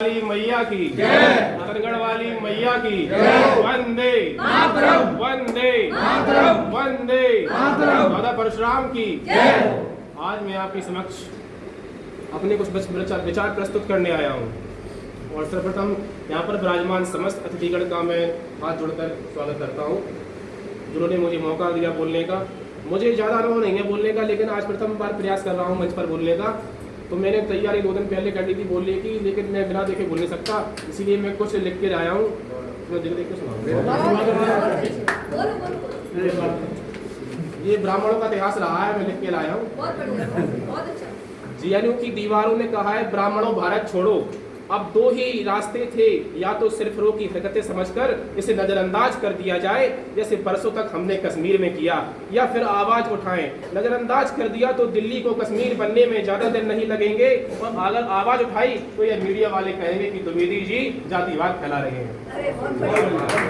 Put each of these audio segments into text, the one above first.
वाली मैया की जय, नंदगढ़ वाली मैया की जय, वंदे मातरम, वंदे मातरम, वंदे मातरम, दादा परशुराम की जय। आज मैं आपके समक्ष अपने कुछ विचार प्रस्तुत करने आया हूँ और सर्वप्रथम यहाँ पर विराजमान समस्त अतिथिगण का मैं हाथ जोड़कर स्वागत करता हूँ, जिन्होंने मुझे मौका दिया बोलने का। मुझे ज़्यादा अनुभव नहीं है बोलने का, लेकिन आज प्रथम बार प्रयास कर रहा हूँ मंच पर बोलने का। तो मैंने तैयारी 2 दिन पहले कर ली थी बोलने की, लेकिन मैं बिना देखे बोल नहीं सकता, इसीलिए मैं कुछ लिख के आया हूँ। मैं देख के सुनाऊंगा। ये ब्राह्मणों का इतिहास रहा है, मैं लिख के लाया हूँ। जेएनयू की दीवारों ने कहा है, ब्राह्मणों भारत छोड़ो। अब 2 ही रास्ते थे, या तो सिर्फ रो की हरकतें समझकर इसे नजरअंदाज कर दिया जाए, जैसे परसों तक हमने कश्मीर में किया, या फिर आवाज उठाएं। नजरअंदाज कर दिया तो दिल्ली को कश्मीर बनने में ज्यादा दिन नहीं लगेंगे, और अगर आवाज उठाई तो ये मीडिया वाले कहेंगे कि द्विवेदी जी जातिवाद फैला रहे हैं।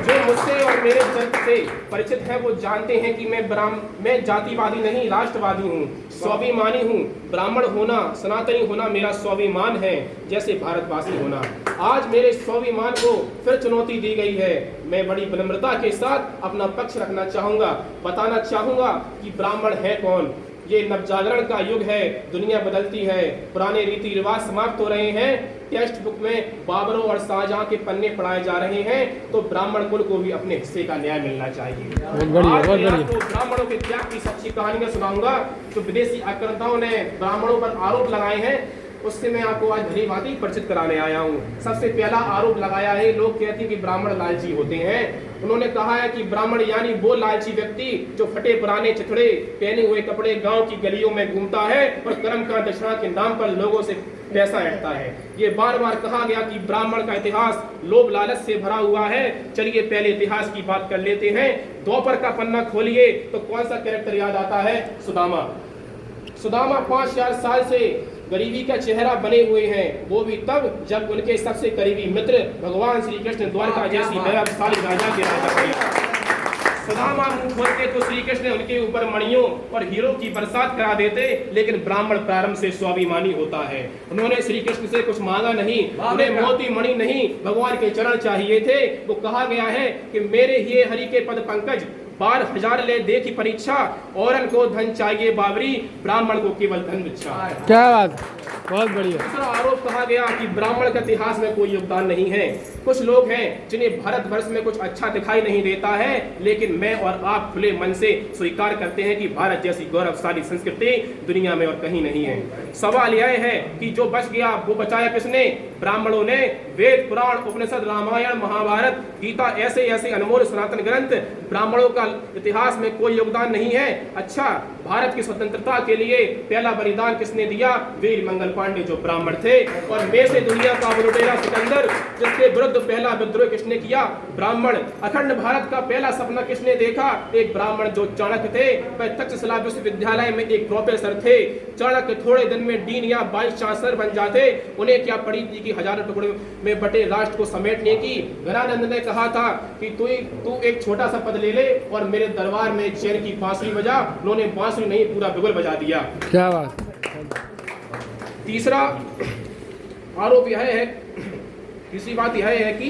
जो मुझसे और मेरे चरित्र से परिचित है वो जानते हैं कि मैं जातिवादी नहीं, राष्ट्रवादी हूँ, स्वाभिमानी हूँ। ब्राह्मण होना, सनातनी होना मेरा स्वाभिमान है, जैसे भारतवासी होना। आज मेरे स्वाभिमान को फिर चुनौती दी गई है। मैं बड़ी विनम्रता के साथ अपना पक्ष रखना चाहूंगा, बताना चाहूंगा कि ब्राह्मण है कौन। ये नवजागरण का युग है, दुनिया बदलती है, पुराने रीति रिवाज समाप्त हो रहे हैं। टेक्स्ट बुक में बाबरों और शाहजहां के पन्ने पढ़ाए जा रहे हैं, तो ब्राह्मण कुल को भी अपने हिस्से का न्याय मिलना चाहिए। तो ब्राह्मणों के त्याग की सच्ची कहानियां सुनाऊंगा, जो विदेशी आक्रांताओं ने ब्राह्मणों पर आरोप लगाए हैं, उससे मैं आपको आज भली भांति परिचित कराने आया हूँ। सबसे पहला आरोप लगाया है, लोग कहते हैं कि ब्राह्मण लालची होते हैं। उन्होंने कहा है कि ब्राह्मण यानी वो लालची व्यक्ति जो फटे पुराने चिथड़े पहने हुए कपड़े गांव की गलियों में घूमता है और कर्म का दक्षिणा के नाम पर लोगों से पैसा ऐंठता है। ये बार बार कहा गया कि ब्राह्मण का इतिहास लोभ लालच से भरा हुआ है। चलिए पहले इतिहास की बात कर लेते हैं। द्वापर का पन्ना खोलिए तो कौन सा कैरेक्टर याद आता है? सुदामा। सुदामा 5000 साल से गरीबी का चेहरा बने हुए हैं, वो भी तब जब उनके सबसे करीबी मित्र भगवान श्री कृष्ण द्वारका जैसी वैभवशाली राजा के राजा बने। सुदामा मुंह खोलते तो श्री कृष्ण उनके ऊपर मणियों और हीरो की बरसात करा देते, लेकिन ब्राह्मण प्रारंभ से स्वाभिमानी होता है। उन्होंने श्री कृष्ण से कुछ मांगा नहीं, उन्हें मोती मणि नहीं, भगवान के चरण चाहिए थे। वो कहा गया है कि मेरे ही हरि के पद पंकज 12,000 ले दे की परीक्षा, औरन को धन चाहिए बाबरी, ब्राह्मण को केवल धन इच्छा। क्या बात, बहुत बढ़िया। दूसरा आरोप कहा गया कि ब्राह्मण के इतिहास में कोई योगदान नहीं है। कुछ लोग हैं जिन्हें भारतवर्ष में कुछ अच्छा दिखाई नहीं देता है, लेकिन मैं और आप खुले मन से स्वीकार करते हैं कि भारत जैसी गौरवशाली संस्कृति दुनिया में और कहीं नहीं है। सवाल यह है कि जो बच गया वो बचाया किसने? ब्राह्मणों ने। वेद, पुराण, उपनिषद, रामायण, महाभारत, गीता, ऐसे ऐसे अनमोल सनातन ग्रंथ, ब्राह्मणों का इतिहास में कोई योगदान नहीं है। अच्छा, भारत की स्वतंत्रता के लिए पहला बलिदान किसने दिया? वीर मंगल पांडे, जो ब्राह्मण थे। और मैं से दुनिया का लुटेरा सिकंदर, जिसके विरुद्ध पहला विद्रोह किसने किया? ब्राह्मण। अखंड भारत का पहला सपना किसने देखा? एक ब्राह्मण, जो चाणक्य थे। वह तक्षशिला विश्वविद्यालय में एक प्रोफेसर थे। चाणक्य थोड़े दिन में डीन या वाइस चांसलर बन जाते। उन्हें क्या पड़ी थी कि हजारों टुकड़ों में बटे राष्ट्र को समेटने की। गणानंद ने कहा था कि तू एक छोटा सा पद ले ले और मेरे दरबार में चैन की बांसुरी बजा। उन्होंने बांसुरी नहीं, पूरा बिगुल बजा दिया। क्या बात। तीसरा आरोप यह है, तीसरी बात यह है कि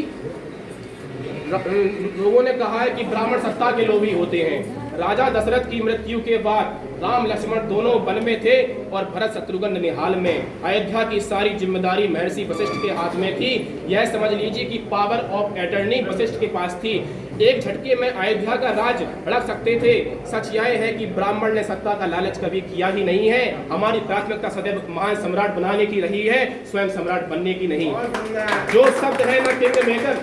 लोगों ने कहा है कि ब्राह्मण सत्ता के लोभी होते हैं। राजा दशरथ की मृत्यु के बाद राम लक्ष्मण दोनों वन में थे और भरत शत्रुघ्न निहाल में। अयोध्या की सारी जिम्मेदारी महर्षि वशिष्ठ के हाथ में थी। यह समझ लीजिए कि पावर ऑफ अटर्नी वशिष्ठ के पास थी। एक झटके में अयोध्या का राज भड़क सकते थे। सच यह है कि ब्राह्मण ने सत्ता का लालच कभी किया ही नहीं है। हमारी प्राथमिकता सदैव महान सम्राट बनाने की रही है, स्वयं सम्राट बनने की नहीं। जो शब्द है ना किंग मेकर,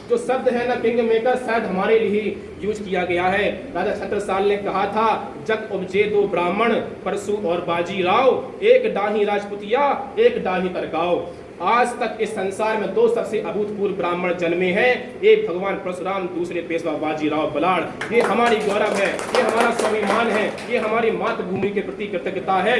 जो शब्द है ना किंग मेकर, शायद हमारे लिए यूज किया गया है। राजा छत्रसाल ने कहा था, जग उपजे 2 ब्राह्मण, परशु और बाजीराव, एक डाही राजपुतिया, एक डाही तरगांव। आज तक इस संसार में 2 सबसे अभूतपूर्व ब्राह्मण जन्मे हैं, एक भगवान परशुराम, दूसरे पेशवा बाजीराव बलाड़। ये हमारी गौरव है, ये हमारा स्वाभिमान है, ये हमारी मातृभूमि के प्रति कृतज्ञता है।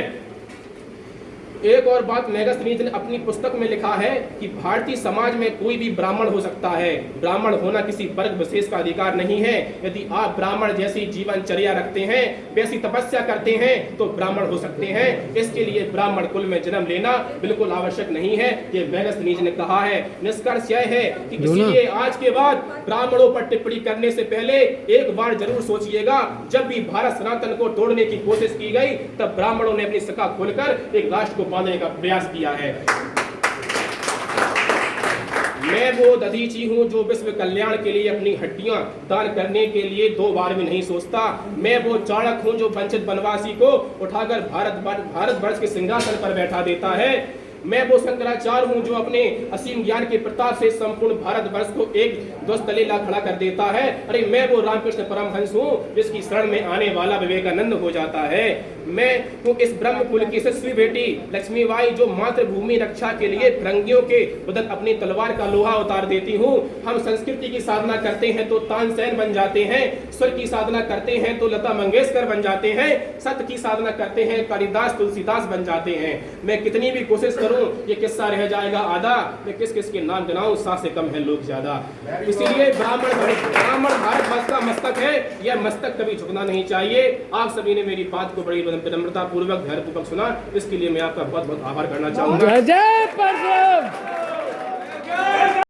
एक और बात मेगस्थनीज ने अपनी पुस्तक में लिखा है कि भारतीय समाज में कोई भी ब्राह्मण हो सकता है। ब्राह्मण होना किसी वर्ग विशेष का अधिकार नहीं है। यदि आप ब्राह्मण जैसी जीवनचर्या रखते हैं, वैसी तपस्या करते हैं, तो ब्राह्मण हो सकते हैं। इसके लिए ब्राह्मण कुल में जन्म लेना बिल्कुल आवश्यक नहीं है, ये मेगस्थनीज ने कहा है। निष्कर्ष यह है कि इसीलिए आज के बाद ब्राह्मणों पर टिप्पणी करने से पहले एक बार जरूर सोचिएगा। जब भी भारत सनातन को तोड़ने की कोशिश की गई, तब ब्राह्मणों ने अपनी शाखा खोलकर एक राष्ट्र को बांधने का प्रयास किया है। मैं वो दधीची हूँ जो विश्व कल्याण के लिए अपनी हड्डियां दान करने के लिए 2 बार भी नहीं सोचता। मैं वो चाणक हूँ जो वंचित वनवासी को उठाकर भारतवर्ष के सिंहासन पर बैठा देता है। मैं वो शंकराचार्य हूँ जो अपने असीम ज्ञान के प्रताप से संपूर्ण भारतवर्ष को एक ध्वज तले ला खड़ा कर देता है। अरे मैं वो रामकृष्ण परमहंस हूँ जिसकी शरण में आने वाला विवेकानंद हो जाता है। मैं हूँ इस ब्रह्म कुल की यशस्वी बेटी लक्ष्मीबाई जो मातृभूमि रक्षा के लिए फिरंगियों के बदल अपनी तलवार का लोहा उतार देती हूँ। हम संस्कृति की साधना करते हैं तो तानसेन बन जाते हैं, स्वर की साधना करते हैं तो लता मंगेशकर बन जाते हैं, सत्य की साधना करते हैं कालिदास तुलसीदास बन जाते हैं। मैं कितनी भी कोशिश करूं ये किस्सा रह जाएगा आधा। मैं किस किस के नाम गिनाऊं, 100 से कम है लोग ज्यादा। इसीलिए ब्राह्मण भारत वर्ष का मस्तक है, यह मस्तक कभी झुकना नहीं चाहिए। आप सभी ने मेरी बात को बड़ी विनम्रता पूर्वक धैर्यपूर्वक सुना, इसके लिए मैं आपका बहुत बहुत आभार करना चाहूंगा। जय परशुराम।